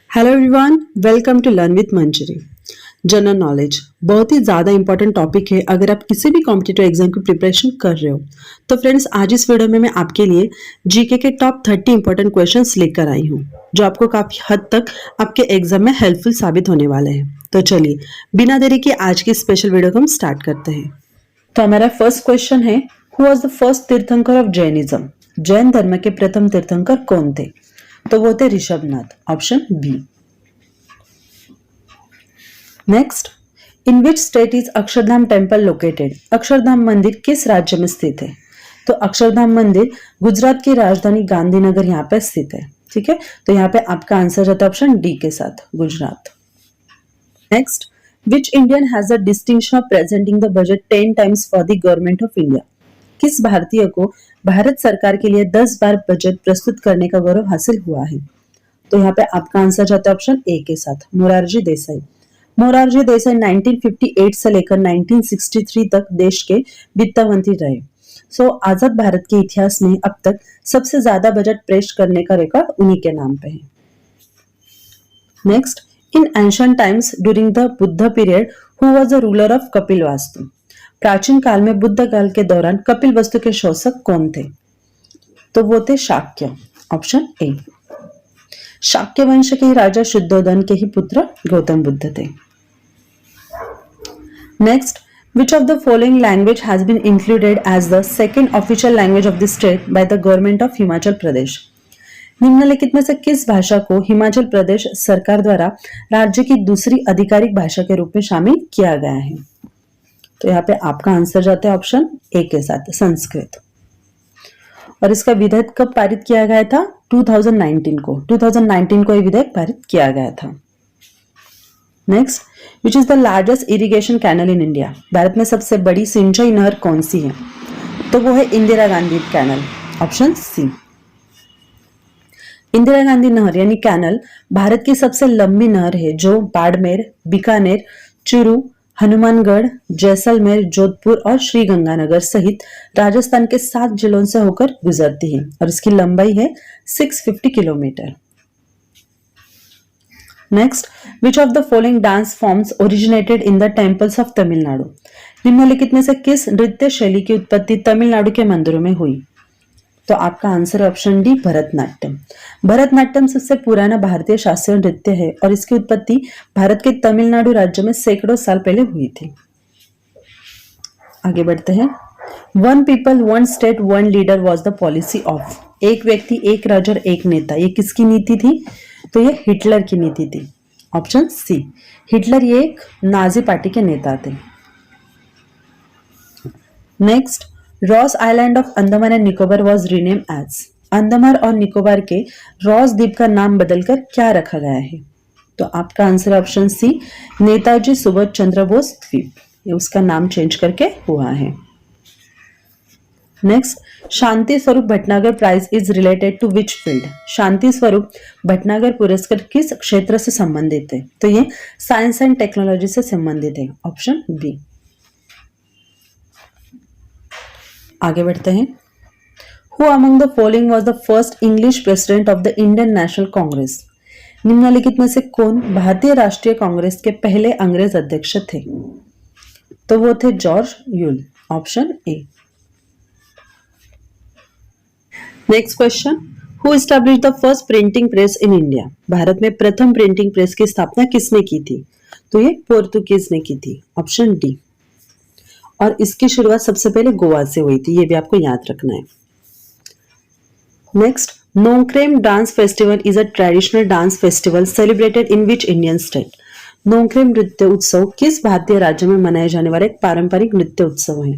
Hello everyone, welcome to learn with Manjari. General knowledge बहुत ही ज़्यादा इंपॉर्टेंट टॉपिक है अगर आप किसी भी कॉम्पिटिटिव एग्जाम की प्रिपरेशन कर रहे हो। तो फ्रेंड्स, आज इस वीडियो में मैं आपके लिए जीके के टॉप 30 इंपॉर्टेंट क्वेश्चंस लेकर आई हूँ जो आपको काफ़ी हद तक आपके एग्जाम में हेल्पफुल साबित होने वाले हैं। तो चलिए बिना देरी के आज की स्पेशल वीडियो को हम स्टार्ट करते हैं। तो हमारा फर्स्ट क्वेश्चन है, who was the first Tirthankara of Jainism? Jain धर्म के प्रथम तीर्थंकर कौन थे? तो वो थे Rishabhnath, option B. Next, in which state is Akshardham temple located? Akshardham मंदिर किस राज्य में स्थित है? तो अक्षरधाम मंदिर गुजरात की राजधानी गांधीनगर यहाँ पे स्थित है। ठीक है, तो यहाँ पे आपका आंसर जाता है ऑप्शन डी के साथ, Gujarat. Next, which Indian has the distinction of presenting the budget 10 times for the government of India? किस भारतीय को भारत सरकार के लिए 10 बार बजट प्रस्तुत करने का गौरव हासिल हुआ है? तो यहाँ पे आपका आंसर जाता है ऑप्शन ए के साथ, मोरारजी देसाई। मोरारजी देसाई 1958 से लेकर 1963 तक देश के वित्त मंत्री रहे। आजाद भारत के इतिहास में अब तक सबसे ज्यादा बजट पेश करने का रिकॉर्ड उन्हीं के नाम पे है। Next, in ancient times during the Buddha period who was the ruler of Kapil vastu? प्राचीन काल में बुद्ध काल के दौरान कपिल वस्तु के शासक कौन थे? तो वो थे शाक्य, ऑप्शन ए। शाक्य वंश के राजा शुद्धोधन के ही पुत्र गौतम बुद्ध थे। Next, which of the following language has been included as the second official language of the state by the government of Himachal Pradesh? निम्नलिखित में से किस भाषा को हिमाचल प्रदेश सरकार द्वारा राज्य की दूसरी आधिकारिक भाषा के रूप में शामिल किया गया है? तो यहाँ पे आपका आंसर जाता है ऑप्शन ए के साथ, संस्कृत। और इसका विधेयक कब पारित किया गया था? 2019 को। 2019 को यह विधेयक पारित किया गया था। Next, which is the largest irrigation canal in India? Bharat में सबसे बड़ी सिंचाई नहर कौन सी है? तो वो है Indira Gandhi canal, option C. Indira Gandhi नहर यानी कैनल भारत की सबसे लंबी नहर है जो बाड़मेर, बीकानेर, चूरू, हनुमानगढ़, जैसलमेर, जोधपुर और श्रीगंगानगर सहित राजस्थान के 7 जिलों से होकर गुजरती है और इसकी लंबाई है 650 kilometre. Next, which of the following dance forms originated in the temples of Tamil Nadu? निम्नलिखित में से किस नृत्य शैली की उत्पत्ति तमिलनाडु के मंदिरों में हुई? तो आपका answer option D, Bharatanatyam. Bharatanatyam सबसे पुराना भारतीय शास्त्रीय नृत्य है और इसकी उत्पत्ति भारत के तमिलनाडु राज्य में सैकड़ों साल पहले हुई थी। आगे बढ़ते हैं। One people one state one leader was the policy of? एक व्यक्ति एक राज्य और एक नेता, ये किसकी नीति थी? तो ये हिटलर की नीति थी, ऑप्शन सी। हिटलर ये एक नाजी पार्टी के नेता थे। Next, Ross Island of Andaman and Nicobar was rename as? Andaman और निकोबार के रॉस द्वीप का नाम बदलकर क्या रखा गया है? तो आपका answer option C, Netaji Subhash Chandra Bose द्वीप, ये उसका नाम चेंज करके हुआ है। Next, Shanti Swarup Bhatnagar prize is related to which field? Shanti Swarup Bhatnagar पुरस्कार किस क्षेत्र से संबंधित है? तो ये साइंस एंड टेक्नोलॉजी से संबंधित है, ऑप्शन बी। आगे बढ़ते हैं। Who among the following was the first English president of the Indian national Congress? निम्नलिखित में से कौन भारतीय राष्ट्रीय कांग्रेस के पहले अंग्रेज अध्यक्ष थे? तो वो थे George Yule, option A. Next question, who established the first printing press in India? Bharat में प्रथम प्रिंटिंग प्रेस की स्थापना किसने की थी? तो ये पोर्तुगीज ने की थी, ऑप्शन डी। और इसकी शुरुआत सबसे पहले गोवा से हुई थी, ये भी आपको याद रखना है। Next, Nongkrem dance festival is a traditional dance festival celebrated in which Indian state? Nongkrem नृत्य उत्सव किस भारतीय राज्य में मनाए जाने वाला एक पारंपरिक नृत्य उत्सव है?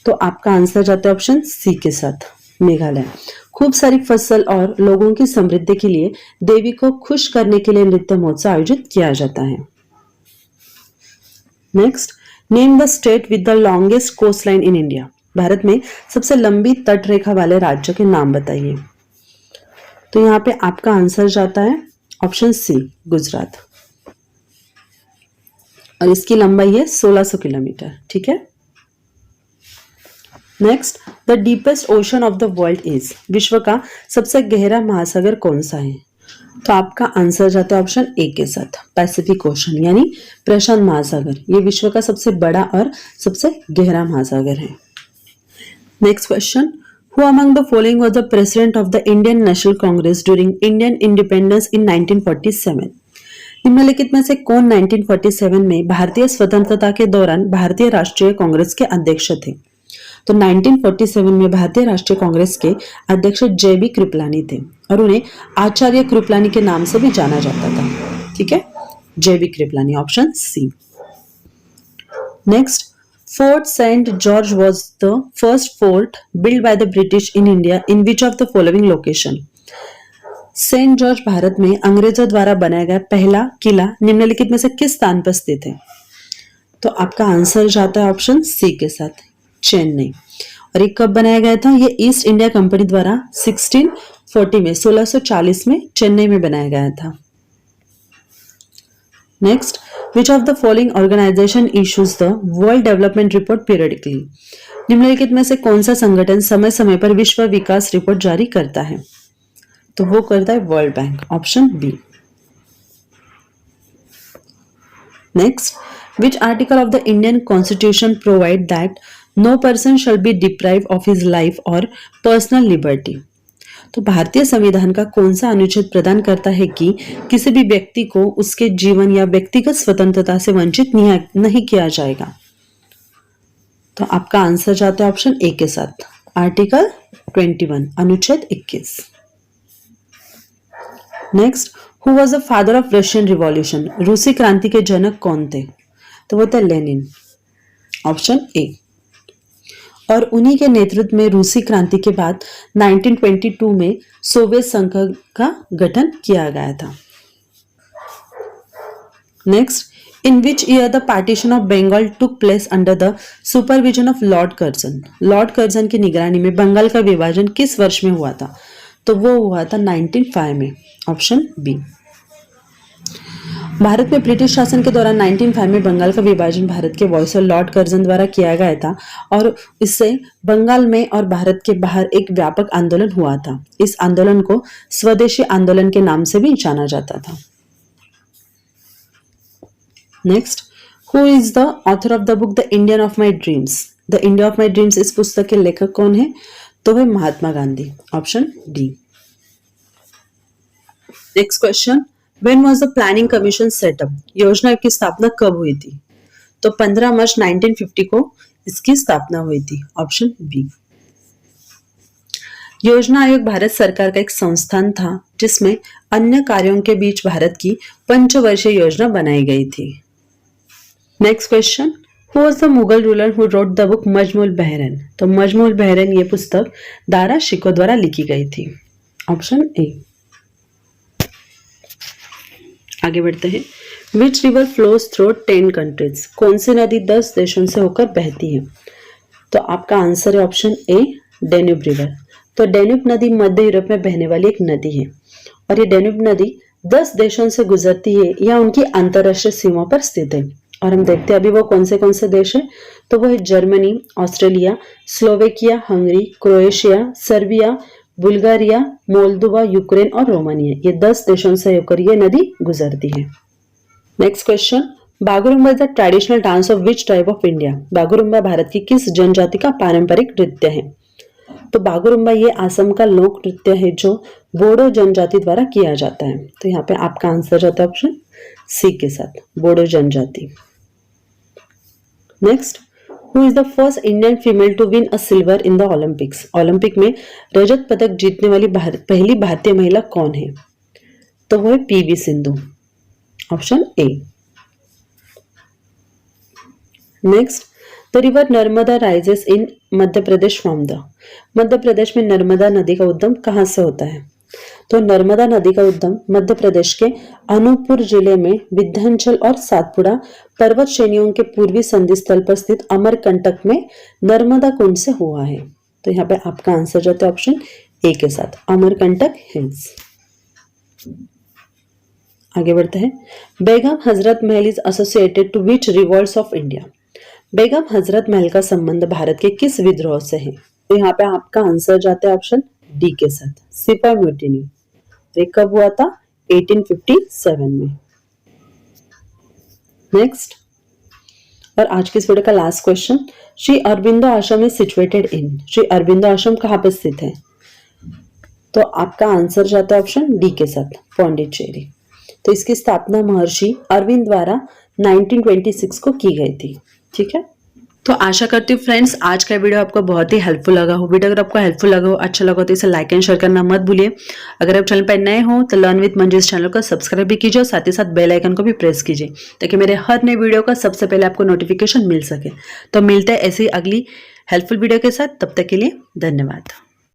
तो आपका आंसर जाता है ऑप्शन सी के साथ, मेघालय। खूब सारी फसल और लोगों की समृद्धि के लिए देवी को खुश करने के लिए नृत्य महोत्सव आयोजित किया जाता है। Next, name the state with the longest coast line in India? Bharat में सबसे लंबी तट रेखा वाले राज्य के नाम बताइए। तो यहाँ पे आपका आंसर जाता है ऑप्शन सी, गुजरात। और इसकी लंबाई है 1600 किलोमीटर। ठीक है। Next, the deepest ocean of the world is? विश्व का सबसे गहरा महासागर कौन सा है? तो आपका आंसर जाता है ऑप्शन ए के साथ, पैसिफिक ओशन यानी प्रशांत महासागर। ये विश्व का सबसे बड़ा और सबसे गहरा महासागर है। Next question, who among the following was the president of the Indian national Congress during Indian independence in 1947? निम्नलिखित में से कौन 1947 में भारतीय स्वतंत्रता के दौरान भारतीय राष्ट्रीय कांग्रेस के अध्यक्ष थे? तो 1947 में भारतीय राष्ट्रीय कांग्रेस के अध्यक्ष जे.बी. कृपलानी थे और उन्हें आचार्य कृपलानी के नाम से भी जाना जाता था। ठीक है, J B. Kripalani, option C. Next, Fort St. George was the first fort built by the British in India in which of the following location? Saint George Bharat में अंग्रेजों द्वारा बनाया गया पहला किला निम्नलिखित में से किस स्थान पर स्थित है? तो आपका आंसर जाता है ऑप्शन सी के साथ, चेन्नई। और ये कब बनाया गया था? ये ईस्ट इंडिया कंपनी द्वारा 1640 में 1640 में चेन्नई में बनाया गया था। Next, which of the following organization issues the World Development Report periodically? निम्नलिखित में से कौन सा संगठन समय समय पर विश्व विकास रिपोर्ट जारी करता है? तो वो करता है World Bank, option B. Next, which article of the Indian Constitution provide that no person shall be deprived of his life or personal liberty? तो भारतीय संविधान का कौन सा अनुच्छेद प्रदान करता है कि किसी भी व्यक्ति को उसके जीवन या व्यक्तिगत स्वतंत्रता से वंचित नहीं किया जाएगा? तो आपका आंसर जाता है ऑप्शन ए के साथ, आर्टिकल 21, अनुच्छेद 21। Next, who was the father of Russian revolution? रूसी क्रांति के जनक कौन थे? तो वो थे लेनिन, ऑप्शन ए। और उन्हीं के नेतृत्व में रूसी क्रांति के बाद 1922 में सोवियत संघ का गठन किया गया था। Next, in which year the partition of Bengal took place under the supervision of Lord Curzon? Lord Curzon की निगरानी में बंगाल का विभाजन किस वर्ष में हुआ था? तो वो हुआ था 1905 में, ऑप्शन बी। भारत में ब्रिटिश शासन के दौरान 1905 में बंगाल का विभाजन भारत के वायसरॉय लॉर्ड कर्जन द्वारा किया गया था और इससे बंगाल में और भारत के बाहर एक व्यापक आंदोलन हुआ था। इस आंदोलन को स्वदेशी आंदोलन के नाम से भी जाना जाता था। Next, who is the author of the book the Indian of my dreams? The India of my dreams इस पुस्तक के लेखक कौन है? तो वह Mahatma Gandhi, option D. Next question, When was the Planning Commission set up? योजना आयोग की स्थापना कब हुई थी? तो 15 मार्च 1950 को इसकी स्थापना हुई थी, ऑप्शन बी। योजना आयोग भारत सरकार का एक संस्थान था जिसमें अन्य कार्यों के बीच भारत की पंचवर्षीय योजना बनाई गई थी। Next question, who was the Mughal ruler who wrote the book Majmul Bahran? तो मजमुल बहरन ये पुस्तक दारा शिकोह द्वारा लिखी गई थी, ऑप्शन ए। आगे बढ़ते हैं, which river flows through 10 countries? कौन सी नदी 10 देशों से होकर बहती है? तो आपका आंसर है ऑप्शन ए, डेन्यूब रिवर। तो डेन्यूब नदी मध्य यूरोप में बहने वाली एक नदी है और ये डेन्यूब नदी 10 देशों से गुजरती है या उनकी अंतरराष्ट्रीय सीमा पर स्थित है। और हम देखते हैं अभी वो कौन से देश है, तो वो है Germany, Australia, Slovakia, Hungary, Croatia, Serbia, Bulgaria, Moldova, Ukraine और रोमानिया। ये 10 देशों से होकर ये नदी गुजरती है। Next question, Bagurumba is the traditional dance of which tribe of India? Bagurumba Bharat की किस जनजाति का पारंपरिक नृत्य है? तो बागुरुम्बा ये असम का लोक नृत्य है जो बोडो जनजाति द्वारा किया जाता है। तो यहाँ पे आपका आंसर जाता है ऑप्शन सी के साथ, बोडो जनजाति। Next, Who is the first Indian female to win a silver in the Olympics? Olympic में रजत पदक जीतने वाली पहली भारतीय महिला कौन है? तो वो है PV Sindhu, option A. Next, the river Narmada rises in Madhya Pradesh from the? Madhya Pradesh में नर्मदा नदी का उद्गम कहां से होता है? तो नर्मदा नदी का उद्गम मध्य प्रदेश के अनूपपुर जिले में विंध्याचल और सातपुड़ा पर्वत श्रेणियों के पूर्वी संधि स्थल पर स्थित अमरकंटक में नर्मदा कुंड से हुआ है। तो यहाँ पे आपका आंसर जाता है ऑप्शन ए के साथ, अमरकंटक हिल्स। आगे बढ़ते हैं, Begum Hazrat Mahal is associated to which revolts of India? Begum Hazrat Mahal का संबंध भारत के किस विद्रोह से है? तो यहाँ पे आपका आंसर जाता है ऑप्शन डी के साथ, सिपाही म्यूटिनी, तो ये कब हुआ था? 1857 में। नेक्स्ट, और आज के इस वीडियो का लास्ट क्वेश्चन, श्री अरबिंदो आश्रम is situated in, Shri Aurobindo आश्रम कहाँ पर स्थित है? तो आपका आंसर जाता है ऑप्शन डी के साथ, पौंडीचेरी। तो इसकी स्थापना महर्षि अरविंद द्वारा 1926 को की गई थी। ठीक है, तो आशा करती हूँ फ्रेंड्स आज का वीडियो आपको बहुत ही हेल्पफुल लगा हो। वीडियो अगर आपको हेल्पफुल लगा हो, अच्छा लगा हो तो इसे लाइक एंड शेयर करना मत भूलिए। अगर आप चैनल पर नए हो तो लर्न विद मंजू इस चैनल को सब्सक्राइब भी कीजिए और साथ ही साथ बेल आइकन को भी प्रेस कीजिए ताकि मेरे हर नए वीडियो का सबसे पहले आपको नोटिफिकेशन मिल सके। तो मिलते हैं ऐसी अगली हेल्पफुल वीडियो के साथ, तब तक के लिए धन्यवाद।